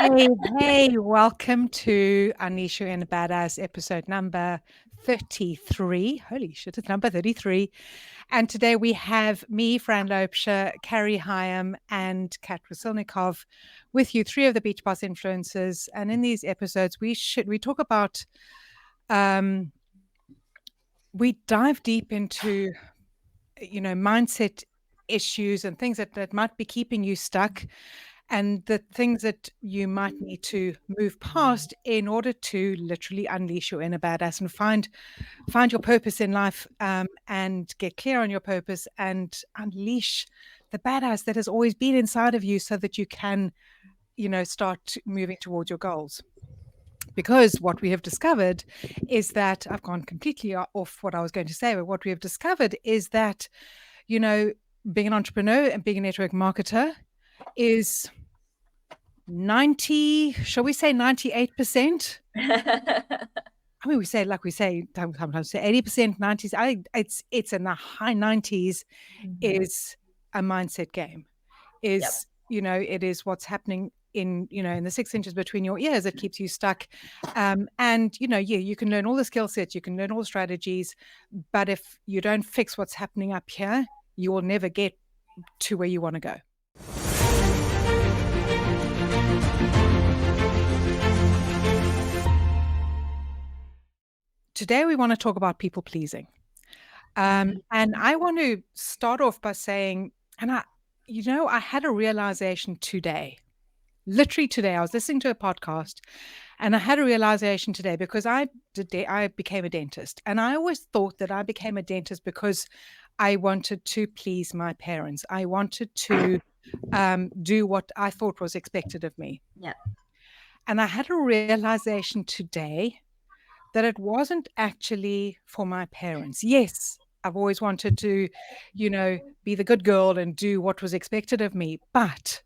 Hey, welcome to Unleash Your Inner Badass episode number 33. Holy shit, it's number 33. And today we have me, Fran Lopesha, Carrie Hyam, and Kat Wasilnikov with you, three of the Beach Boss influencers. And in these episodes, we talk about, we dive deep into, mindset issues and things that might be keeping you stuck, and the things that you might need to move past in order to literally unleash your inner badass and find your purpose in life, and get clear on your purpose and unleash the badass that has always been inside of you so that you can, start moving towards your goals. Because what we have discovered is that I've gone completely off what I was going to say, but what we have discovered is that, being an entrepreneur and being a network marketer is 98%. I mean, we say sometimes say 80%, 90s. It's in the high 90s. Is a mindset game. It is what's happening in the 6 inches between your ears that keeps you stuck. And you can learn all the skill sets, you can learn all the strategies, but if you don't fix what's happening up here, you will never get to where you want to go. Today, we want to talk about people pleasing. And I want to start off by saying, I had a realization today, literally today. I was listening to a podcast and I had a realization today because I became a dentist. And I always thought that I became a dentist because I wanted to please my parents. I wanted to do what I thought was expected of me. Yeah. And I had a realization today that it wasn't actually for my parents. Yes, I've always wanted to, be the good girl and do what was expected of me. But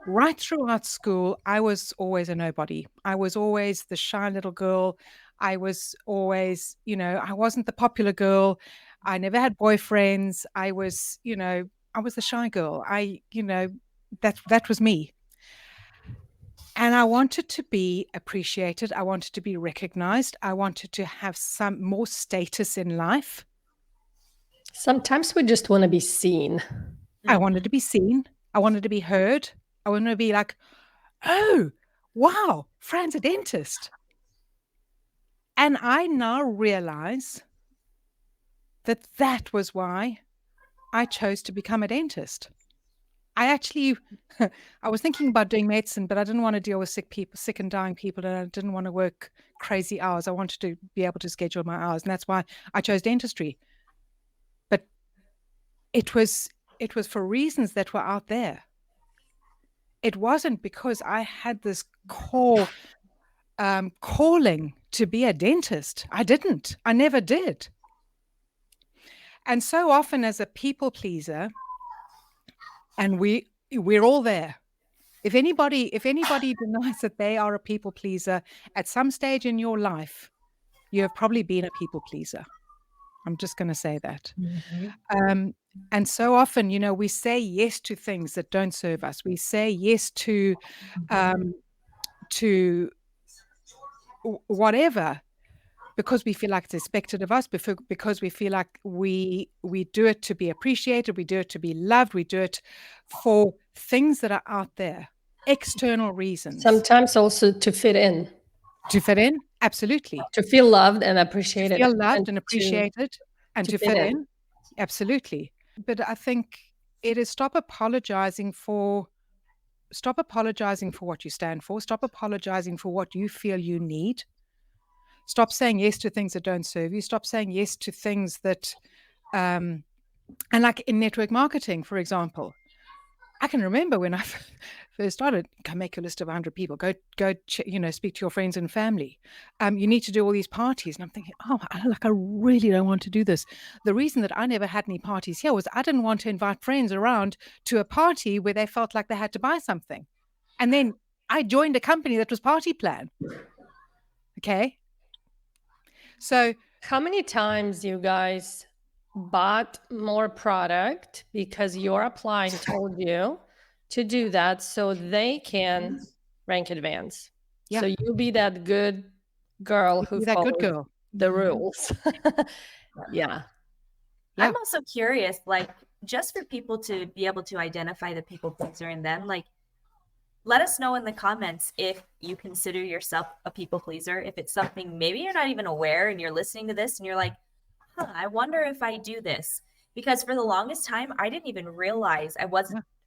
right throughout school, I was always a nobody. I was always the shy little girl. I was always, I wasn't the popular girl. I never had boyfriends. I was the shy girl. That was me. And I wanted to be appreciated. I wanted to be recognized. I wanted to have some more status in life. Sometimes we just want to be seen. I wanted to be seen. I wanted to be heard. I wanted to be like, oh, wow, Fran's a dentist. And I now realize that was why I chose to become a dentist. I was thinking about doing medicine, but I didn't want to deal with sick and dying people, and I didn't want to work crazy hours. I wanted to be able to schedule my hours, and that's why I chose dentistry. But it was for reasons that were out there. It wasn't because I had this core calling to be a dentist. I didn't. I never did. And so often as a people pleaser, and we're all there. If anybody denies that they are a people pleaser at some stage in your life, you have probably been a people pleaser. I'm just going to say that. Mm-hmm. And so often, we say yes to things that don't serve us. We say yes to whatever, because we feel like it's expected of us, because we feel like we do it to be appreciated, we do it to be loved, we do it for things that are out there, external reasons. Sometimes also to fit in. To fit in, absolutely. To feel loved and appreciated. To feel loved and appreciated, and to fit in, absolutely. But I think it is stop apologizing for what you stand for. Stop apologizing for what you feel you need. Stop saying yes to things that don't serve you. Stop saying yes to things that, and like in network marketing, for example, I can remember when I first started, go make a list of 100 people, go, speak to your friends and family. You need to do all these parties. And I'm thinking, I really don't want to do this. The reason that I never had any parties here was I didn't want to invite friends around to a party where they felt like they had to buy something. And then I joined a company that was Party Plan. Okay. So how many times you guys bought more product because your upline told you to do that so they can rank advance. Yeah. So you be that good girl who Be that good follows girl. the rules. Yeah. Yeah. I'm also curious, like, just for people to be able to identify the people pleaser in them, like, let us know in the comments if you consider yourself a people pleaser, if it's something maybe you're not even aware and you're listening to this and you're like, huh, I wonder if I do this. Because for the longest time, I didn't even realize I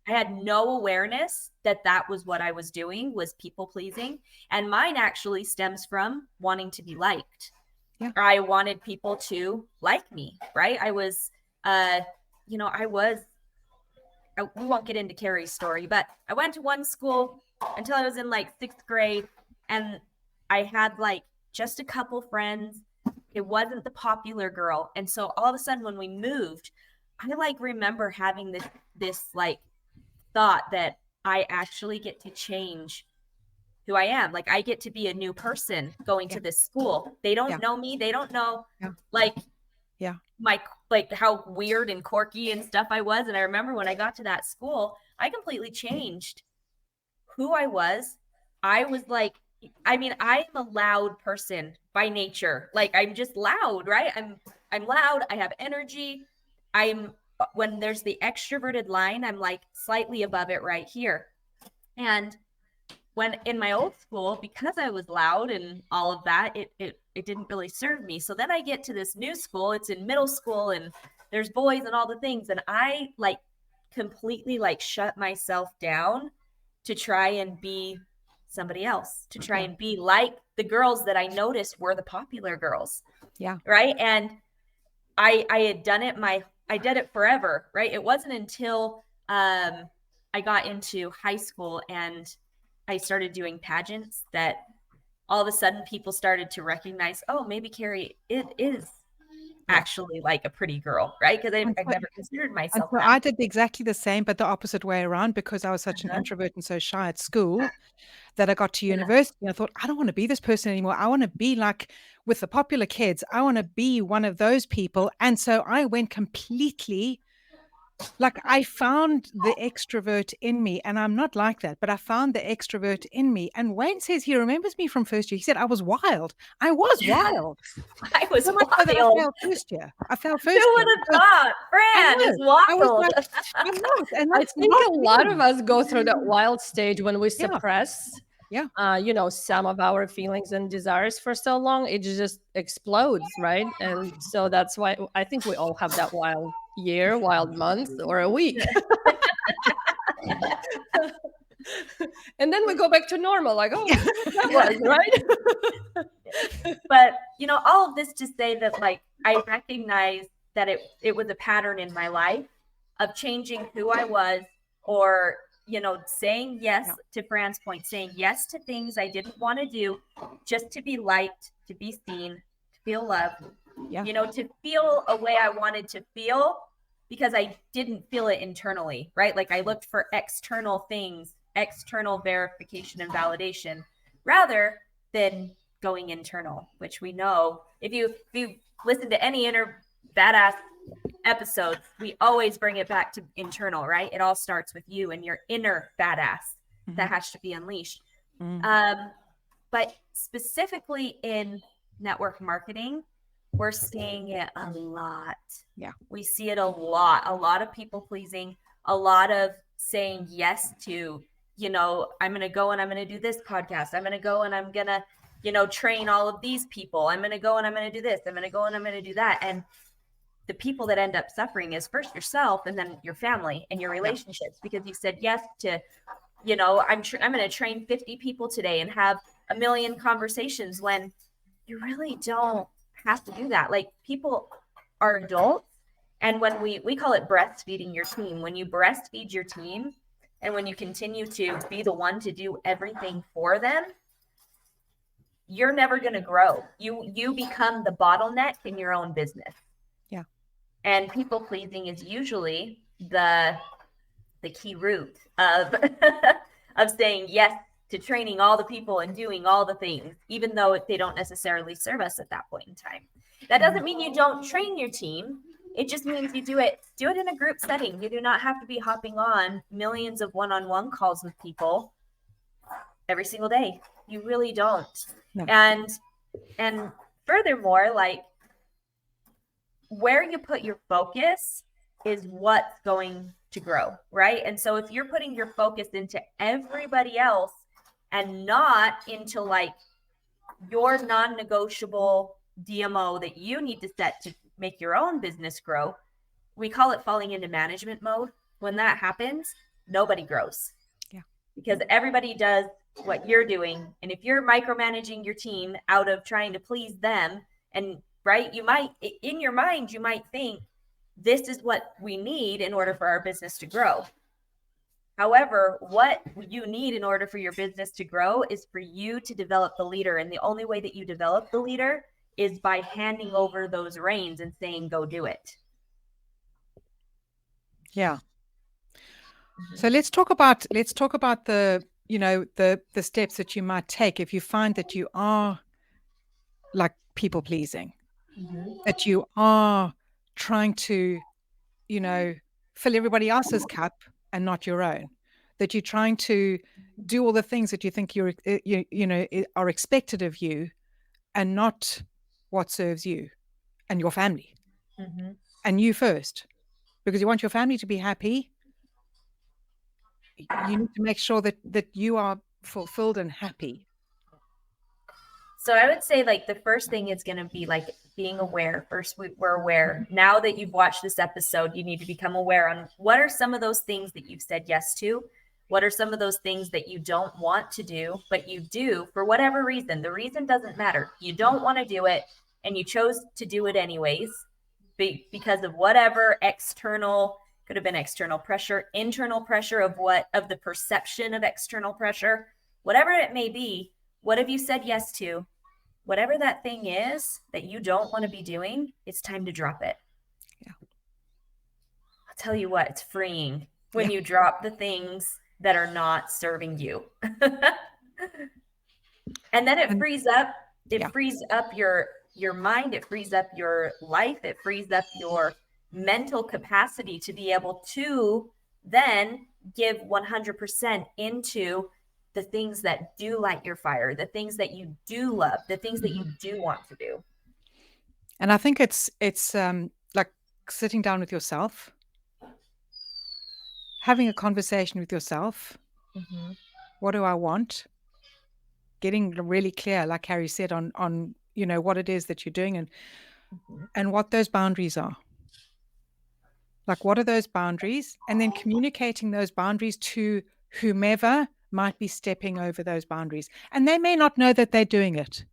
had no awareness that that was what I was doing, was people pleasing. And mine actually stems from wanting to be liked. Yeah. I wanted people to like me, right? I was, you know, we won't get into Carrie's story, but I went to one school until I was in like 6th grade, and I had like just a couple friends. It wasn't the popular girl. And so all of a sudden when we moved, I like remember having this like thought that I actually get to change who I am. Like, I get to be a new person going to this school. They don't know me. They don't know like my, like, how weird and quirky and stuff I was. And I remember when I got to that school, I completely changed who I was. I was like, I mean, I'm a loud person by nature. Like, I'm just loud, right? I'm loud. I have energy. When there's the extroverted line, I'm like slightly above it right here. And when in my old school, because I was loud and all of that, it didn't really serve me. So then I get to this new school, it's in middle school, and there's boys and all the things, and I like completely like shut myself down to try and be somebody else, to try and be like the girls that I noticed were the popular girls. Yeah. Right. And I had done it I did it forever, right? It wasn't until I got into high school and I started doing pageants that all of a sudden people started to recognize, oh, maybe Carrie, it is actually like a pretty girl, right? Because I've never considered myself so that. I did exactly the same, but the opposite way around, because I was such an introvert and so shy at school that I got to university and I thought, I don't want to be this person anymore. I want to be like with the popular kids. I want to be one of those people. And so I went completely, like, I found the extrovert in me, and I'm not like that, but I found the extrovert in me. And Wayne says he remembers me from first year. He said I was wild. I was wild. I was So much so that I wild. failed first year. I failed first Who year. would have thought? Fran is I was wild. like, I'm not. And I that's think not a lot me. of us go through that wild stage when we suppress, you know, some of our feelings and desires for so long, it just explodes, right? And so that's why I think we all have that wild year, wild month, or a week. And then we go back to normal, like, oh, that was right. But you know, all of this to say that, like, I recognize that it was a pattern in my life of changing who I was, or, you know, saying yes to Fran's point, saying yes to things I didn't want to do just to be liked, to be seen, to feel loved, you know, to feel a way I wanted to feel, because I didn't feel it internally, right? Like, I looked for external things, external verification and validation, rather than going internal, which we know, if you listen to any inner badass episodes, we always bring it back to internal, right? It all starts with you and your inner badass that has to be unleashed. But specifically in network marketing, we're seeing it a lot. We see it a lot of people pleasing, a lot of saying yes to, you know, I'm going to go and I'm going to do this podcast. I'm going to go and I'm going to, you know, train all of these people. I'm going to go and I'm going to do this. I'm going to go and I'm going to do that. And the people that end up suffering is first yourself, and then your family and your relationships, because you said yes to, you know, I'm going to train 50 people today and have a million conversations, when you really don't have to do that. Like, people are adults. And when we call it breastfeeding your team, when you breastfeed your team and when you continue to be the one to do everything for them, you're never going to grow. You become the bottleneck in your own business. And people pleasing is usually the key root of of saying yes to training all the people and doing all the things, even though they don't necessarily serve us at that point in time. That doesn't mean you don't train your team. It just means you do it in a group setting. You do not have to be hopping on millions of one-on-one calls with people every single day. You really don't. No. And furthermore, like, where you put your focus is what's going to grow, right? And so if you're putting your focus into everybody else and not into like your non-negotiable DMO that you need to set to make your own business grow, we call it falling into management mode. When that happens, nobody grows. Yeah. Because everybody does what you're doing. And if you're micromanaging your team out of trying to please them, and right, you might, in your mind, you might think this is what we need in order for our business to grow. However, what you need in order for your business to grow is for you to develop the leader. And the only way that you develop the leader is by handing over those reins and saying, go do it. Yeah. So let's talk about the, you know, the steps that you might take if you find that you are like people pleasing, that you are trying to, you know, fill everybody else's cup and not your own, that you're trying to do all the things that you think are expected of you and not what serves you and your family and you first, because you want your family to be happy. You need to make sure that you are fulfilled and happy. So I would say like the first thing is going to be like being aware. First, we're aware. Now that you've watched this episode, you need to become aware on what are some of those things that you've said yes to? What are some of those things that you don't want to do, but you do for whatever reason? The reason doesn't matter. You don't want to do it and you chose to do it anyways because of whatever external, could have been external pressure, internal pressure of the perception of external pressure, whatever it may be. What have you said yes to? Whatever that thing is that you don't want to be doing, it's time to drop it. Yeah. I'll tell you what, it's freeing when you drop the things that are not serving you. And then it frees up your mind, it frees up your life, it frees up your mental capacity to be able to then give 100% into the things that do light your fire, the things that you do love, the things that you do want to do. And I think it's like sitting down with yourself, having a conversation with yourself. What do I want? Getting really clear, like Harry said, on you know what it is that you're doing and what those boundaries are. Like, what are those boundaries? And then communicating those boundaries to whomever might be stepping over those boundaries. And they may not know that they're doing it.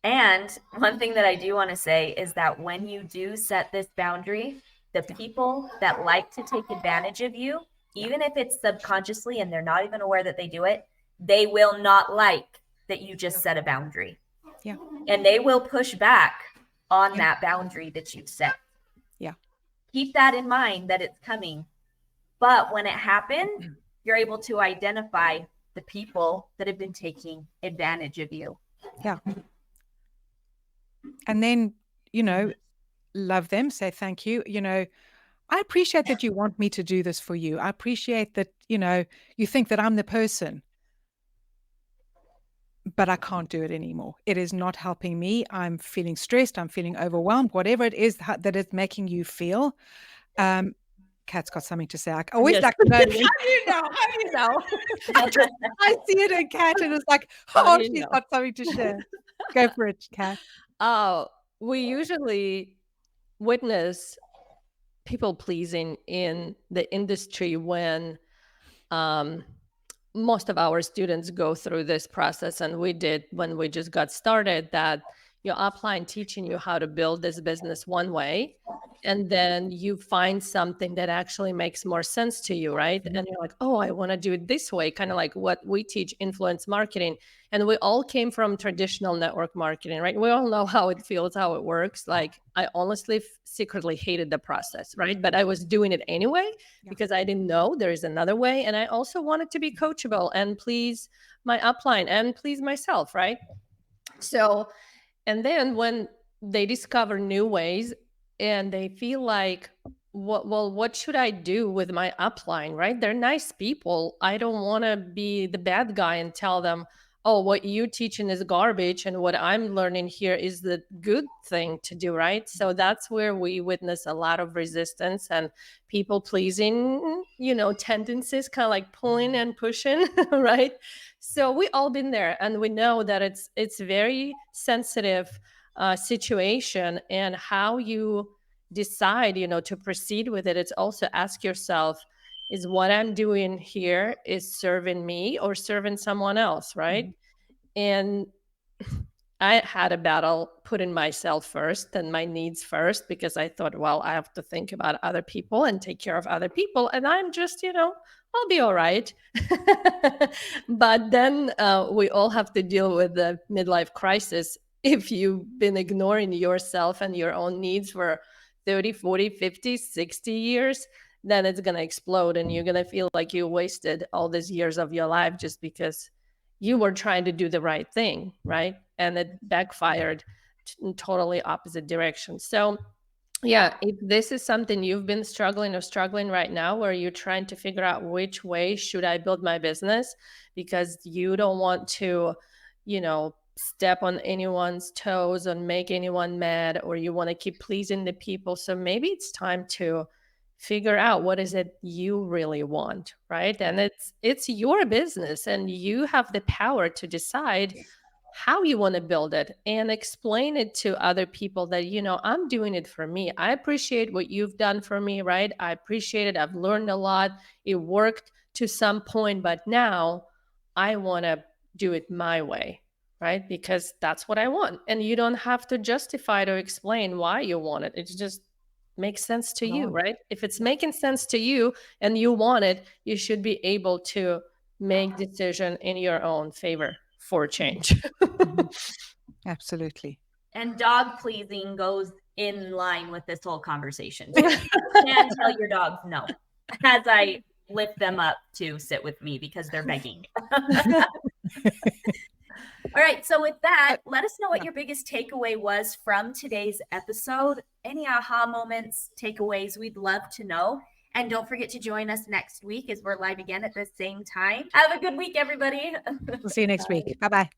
And one thing that I do want to say is that when you do set this boundary, the people that like to take advantage of you, even if it's subconsciously and they're not even aware that they do it, they will not like that you just set a boundary. Yeah. And they will push back on that boundary that you've set. Yeah. Keep that in mind that it's coming. But when it happens, you're able to identify the people that have been taking advantage of you. Yeah. And then, you know, love them, say thank you. You know, I appreciate that you want me to do this for you. I appreciate that, you know, you think that I'm the person, but I can't do it anymore. It is not helping me. I'm feeling stressed. I'm feeling overwhelmed, whatever it is that is making you feel. Kat's got something to say. I always like to know. How do you know? How do you know? I see it in Kat and it's like, oh, she's got something to share. Go for it, Kat. We usually witness people pleasing in the industry when most of our students go through this process, and we did when we just got started, that your upline teaching you how to build this business one way, and then you find something that actually makes more sense to you, right? And you're like, oh, I want to do it this way, kind of like what we teach, influence marketing. And we all came from traditional network marketing, right? We all know how it feels, how it works. Like, I honestly secretly hated the process, right? But I was doing it anyway because I didn't know there is another way. And I also wanted to be coachable and please my upline and please myself, right? So, and then when they discover new ways and they feel like what should I do with my upline, right? They're nice people. I don't want to be the bad guy and tell them, oh, what you teaching is garbage and what I'm learning here is the good thing to do, right? So that's where we witness a lot of resistance and people pleasing, tendencies, kind of like pulling and pushing, right? So we all been there, and we know that it's very sensitive situation, and how you decide, to proceed with it. It's also ask yourself, is what I'm doing here is serving me or serving someone else, right? And I had a battle putting myself first and my needs first, because I thought, well, I have to think about other people and take care of other people. And I'm just, I'll be all right. But then we all have to deal with the midlife crisis. If you've been ignoring yourself and your own needs for 30, 40, 50, 60 years, then it's going to explode. And you're going to feel like you wasted all these years of your life just because you were trying to do the right thing, right? And it backfired in totally opposite direction. So yeah, if this is something you've been struggling right now, where you're trying to figure out which way should I build my business, because you don't want to, step on anyone's toes and make anyone mad, or you want to keep pleasing the people. So maybe it's time to figure out what is it you really want, right? And it's your business, and you have the power to decide how you want to build it, and explain it to other people that, I'm doing it for me. I appreciate what you've done for me, right? I appreciate it. I've learned a lot. It worked to some point, but now I want to do it my way, right? Because that's what I want. And you don't have to justify it or explain why you want it. It just makes sense to you, right? If it's making sense to you and you want it, you should be able to make decision in your own favor for change. Absolutely. And dog pleasing goes in line with this whole conversation too. You can tell your dogs no, as I lift them up to sit with me because they're begging. All right. So with that, let us know what your biggest takeaway was from today's episode. Any aha moments, takeaways, we'd love to know. And don't forget to join us next week as we're live again at the same time. Have a good week, everybody. We'll see you next week. Bye-bye.